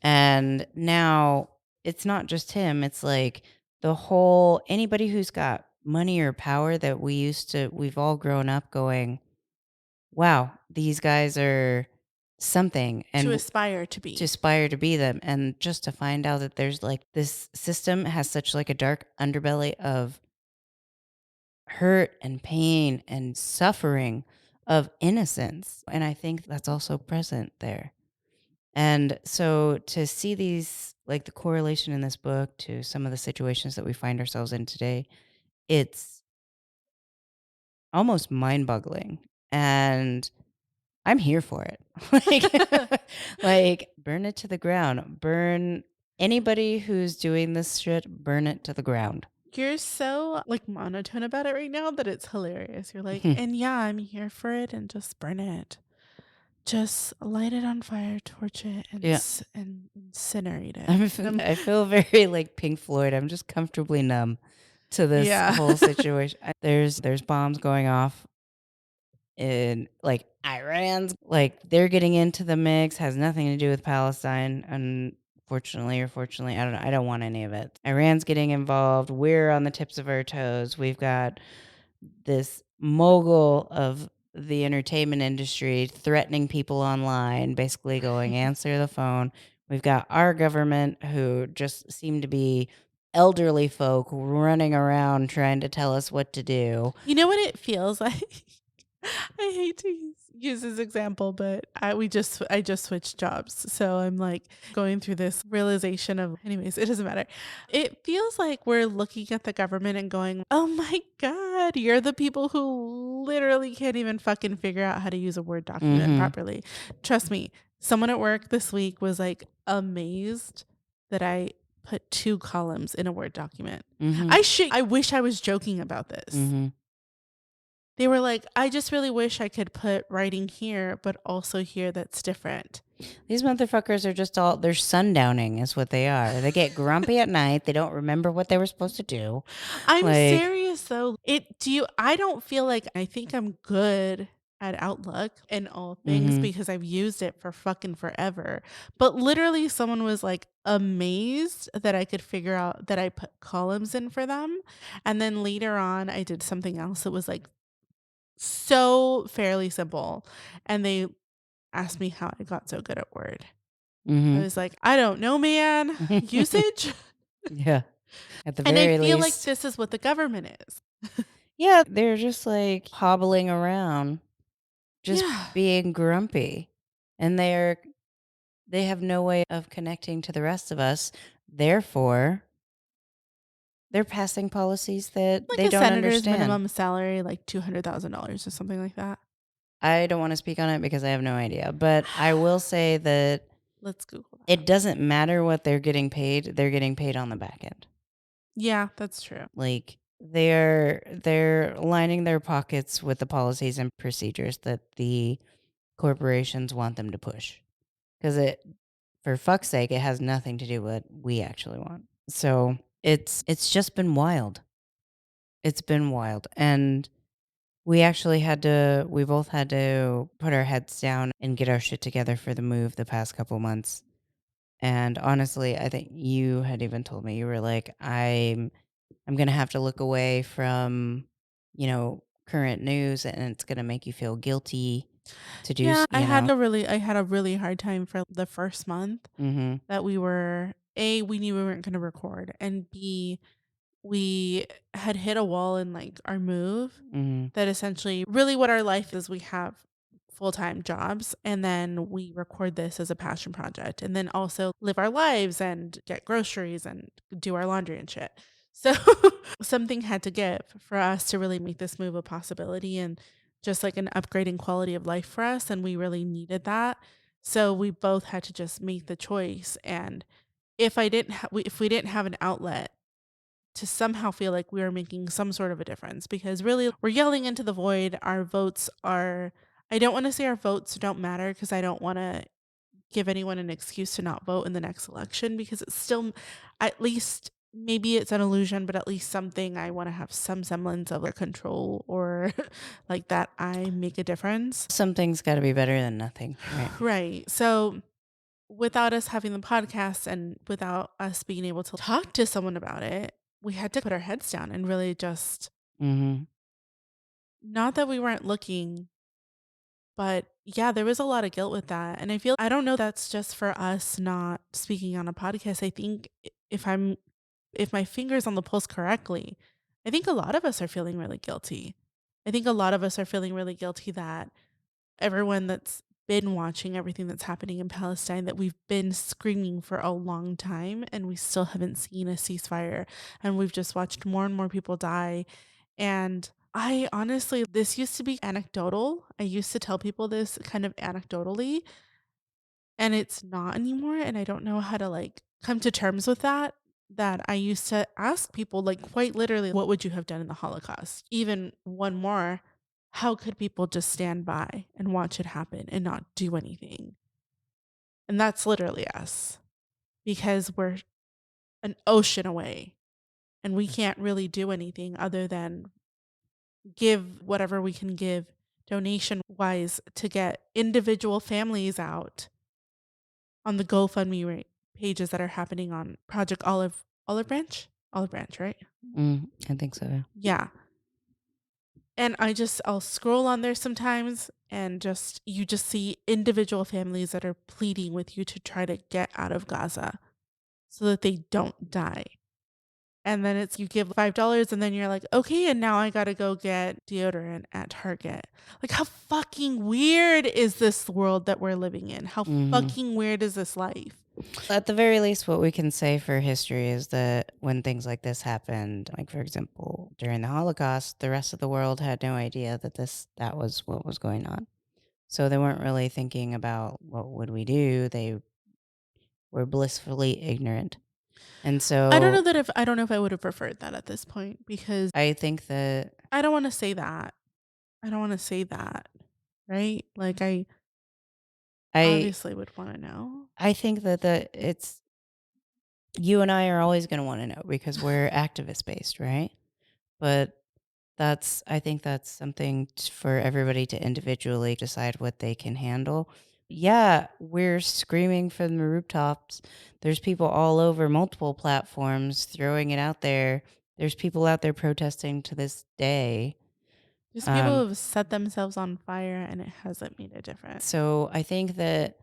And now it's not just him. It's like the whole, anybody who's got money or power that we've all grown up going, wow, these guys are something. And to aspire to be them. And just to find out that there's like this system has such like a dark underbelly of hurt and pain and suffering of innocence. And I think that's also present there. And so to see these, like the correlation in this book to some of the situations that we find ourselves in today, it's almost mind boggling. And I'm here for it. Like burn it to the ground. Burn anybody who's doing this shit, burn it to the ground. You're so, like, monotone about it right now that it's hilarious. You're like, "And yeah, I'm here for it, and just burn it. Just light it on fire, torch it, and Yeah. and incinerate it." I'm And I'm I feel very like Pink Floyd. I'm just comfortably numb to this yeah. whole situation. There's bombs going off in like Iran's like they're getting into the mix, has nothing to do with Palestine, unfortunately or fortunately. I don't know. I don't want any of it. Iran's getting involved. We're on the tips of our toes. We've got this mogul of the entertainment industry threatening people online, basically going, answer the phone. We've got our government who just seem to be elderly folk running around trying to tell us what to do. You know what it feels like? I hate to use this example, but I just switched jobs. So I'm like going through this realization of anyways, it doesn't matter. It feels like we're looking at the government and going, "Oh my god, you're the people who literally can't even fucking figure out how to use a Word document Mm-hmm. properly." Trust me, someone at work this week was like amazed that I put 2 columns in a Word document. Mm-hmm. I wish I was joking about this. Mm-hmm. They were like, "I just really wish I could put writing here, but also here that's different." These motherfuckers are just all, they're sundowning is what they are. They get grumpy at night. They don't remember what they were supposed to do. I'm Like, serious though. I don't feel like I think I'm good at Outlook and all things mm-hmm. because I've used it for fucking forever. But literally someone was like amazed that I could figure out that I put columns in for them. And then later on I did something else that was like so fairly simple. And they asked me how I got so good at Word. I Mm-hmm. was like, "I don't know, man. Usage?" Yeah. At the And I very feel like least. this is what the government is. Yeah, they're just like hobbling around, just Yeah. being grumpy. And they have no way of connecting to the rest of us. Therefore, they're passing policies that Like they a don't senator's understand. minimum salary, like $200,000 or something like that. I don't want to speak on it because I have no idea. But I will say that Let's Google that. it doesn't matter what they're getting paid on the back end. Yeah, that's true. Like they're lining their pockets with the policies and procedures that the corporations want them to push. Because it, for fuck's sake, it has nothing to do with what we actually want. So it's just been wild. It's been wild. And we both had to put our heads down and get our shit together for the move the past couple months. And honestly, I think you had even told me, you were like, I'm gonna have to look away from, current news, and it's gonna make you feel guilty to do, Yeah, you know. I had a really hard time for the first month Mm-hmm. that we were A, we knew we weren't going to record, and B, we had hit a wall in like our move Mm-hmm. that essentially really what our life is we have full-time jobs and then we record this as a passion project and then also live our lives and get groceries and do our laundry and shit. So something had to give for us to really make this move a possibility and just like an upgrade in quality of life for us and we really needed that. So we both had to just make the choice and if we didn't have an outlet to somehow feel like we are making some sort of a difference because really we're yelling into the void. Our votes are, I don't want to say our votes don't matter because I don't want to give anyone an excuse to not vote in the next election because it's still, at least, maybe it's an illusion, but at least something I want to have some semblance of a control or like that I make a difference. Something's got to be better than nothing, right? Right. So without us having the podcast and without us being able to talk to someone about it, we had to put our heads down and really just Mm-hmm. not that we weren't looking, but yeah, there was a lot of guilt with that. And I don't know that's just for us not speaking on a podcast. I think if my finger's on the pulse correctly, I think a lot of us are feeling really guilty. I think a lot of us are feeling really guilty that everyone that's been watching everything that's happening in Palestine, that we've been screaming for a long time, and we still haven't seen a ceasefire. And we've just watched more and more people die. And I honestly, this used to be anecdotal. I used to tell people this kind of anecdotally, and it's not anymore. And I don't know how to like come to terms with that. That I used to ask people, like, quite literally, what would you have done in the Holocaust? Even one more, how could people just stand by and watch it happen and not do anything? And that's literally us, because we're an ocean away and we can't really do anything other than give whatever we can give donation wise to get individual families out on the GoFundMe pages that are happening on Project Olive Branch, right? I think so. Yeah. Yeah. And I'll scroll on there sometimes, and you just see individual families that are pleading with you to try to get out of Gaza so that they don't die. And then it's you give $5 and then you're like, okay, and now I gotta go get deodorant at Target. Like, how fucking weird is this world that we're living in? How fucking weird is this life? At the very least, what we can say for history is that when things like this happened, like for example, during the Holocaust, the rest of the world had no idea that was what was going on. So they weren't really thinking about what would we do. They were blissfully ignorant. And I don't know so that if I don't know if I would have preferred that at this point, because I think that I don't want to say that. I don't want to say that, right? Like, I I obviously would want to know. I think that it's you and I are always going to want to know because we're activist based, right? But I think that's something for everybody to individually decide what they can handle. Yeah, we're screaming from the rooftops. There's people all over multiple platforms throwing it out there. There's people out there protesting to this day. Just people Um, who have set themselves on fire and it hasn't made a difference. so I think that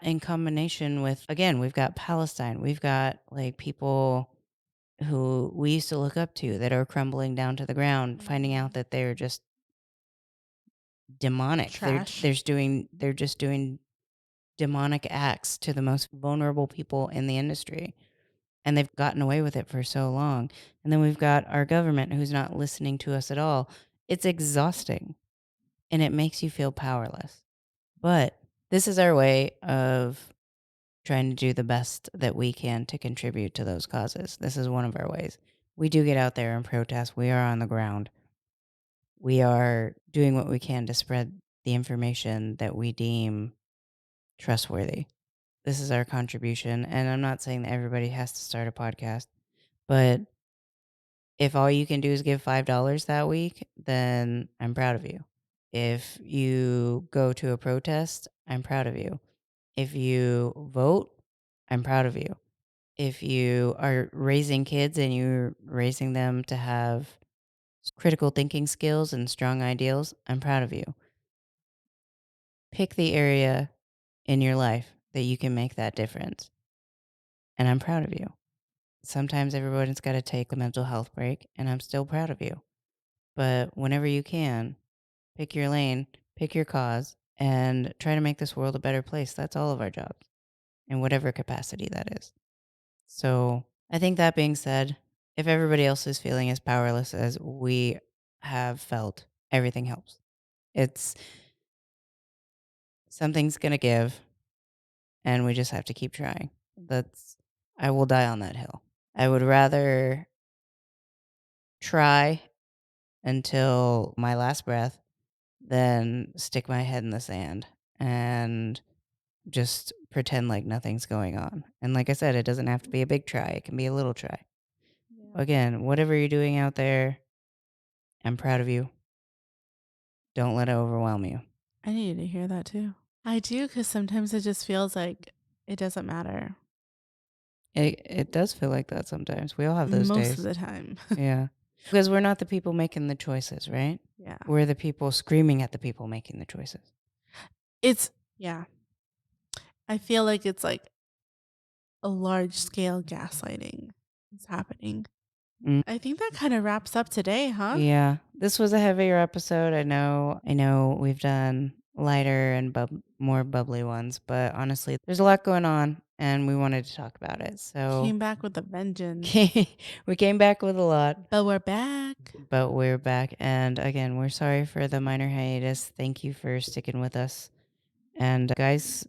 in combination with, again, we've got Palestine, we've got like people who we used to look up to that are crumbling down to the ground, finding out that they're just demonic. Trash. They're just doing demonic acts to the most vulnerable people in the industry. And they've gotten away with it for so long. And then we've got our government who's not listening to us at all. It's exhausting and it makes you feel powerless. But this is our way of trying to do the best that we can to contribute to those causes. This is one of our ways. We do get out there and protest. We are on the ground. We are doing what we can to spread the information that we deem trustworthy. This is our contribution. And I'm not saying that everybody has to start a podcast, but if all you can do is give $5 that week, then I'm proud of you. If you go to a protest, I'm proud of you. If you vote, I'm proud of you. If you are raising kids and you're raising them to have critical thinking skills and strong ideals, I'm proud of you. Pick the area in your life that you can make that difference. And I'm proud of you. Sometimes everyone's got to take a mental health break, and I'm still proud of you. But whenever you can, pick your lane, pick your cause, and try to make this world a better place. That's all of our jobs, in whatever capacity that is. So I think that being said, if everybody else is feeling as powerless as we have felt, everything helps. It's something's going to give, and we just have to keep trying. I will die on that hill. I would rather try until my last breath than stick my head in the sand and just pretend like nothing's going on. And like I said, it doesn't have to be a big try, it can be a little try. Yeah. Again, whatever you're doing out there, I'm proud of you. Don't let it overwhelm you. I needed to hear that too. I do, because sometimes it just feels like it doesn't matter It does feel like that sometimes. We all have those most of days. the time. Yeah. Because we're not the people making the choices, right? Yeah. We're the people screaming at the people making the choices. Yeah. I feel like it's like a large scale gaslighting is happening. Mm. I think that kind of wraps up today, huh? Yeah. This was a heavier episode. I know we've done lighter and more bubbly ones. But honestly, there's a lot going on, and we wanted to talk about it. So Came back with a vengeance. we came back with a lot, But we're back. but we're back. And again, we're sorry for the minor hiatus. Thank you for sticking with us. And guys,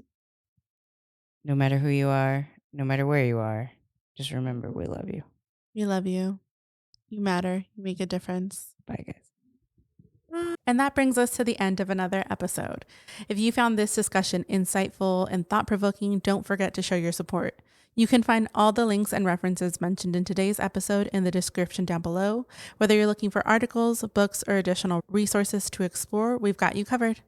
no matter who you are, no matter where you are, just remember we love you. We love you. You matter. You make a difference. Bye, guys. And that brings us to the end of another episode. If you found this discussion insightful and thought-provoking, don't forget to show your support. You can find all the links and references mentioned in today's episode in the description down below. Whether you're looking for articles, books, or additional resources to explore, we've got you covered.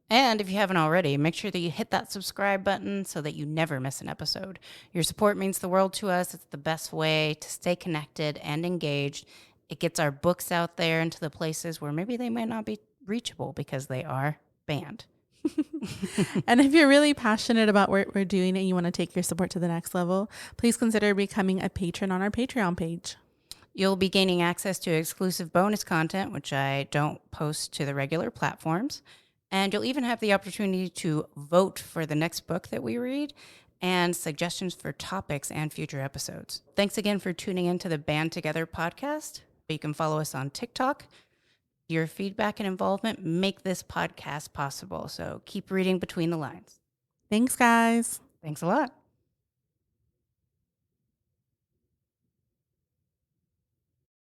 And if you haven't already, make sure that you hit that subscribe button so that you never miss an episode. Your support means the world to us. It's the best way to stay connected and engaged. It gets our books out there into the places where maybe they might not be reachable because they are banned. And if you're really passionate about what we're doing and you want to take your support to the next level, please consider becoming a patron on our Patreon page. You'll be gaining access to exclusive bonus content, which I don't post to the regular platforms. And you'll even have the opportunity to vote for the next book that we read and suggestions for topics and future episodes. Thanks again for tuning into the Band Together podcast. You can follow us on TikTok. Your feedback and involvement make this podcast possible. So keep reading between the lines. Thanks, guys. Thanks a lot.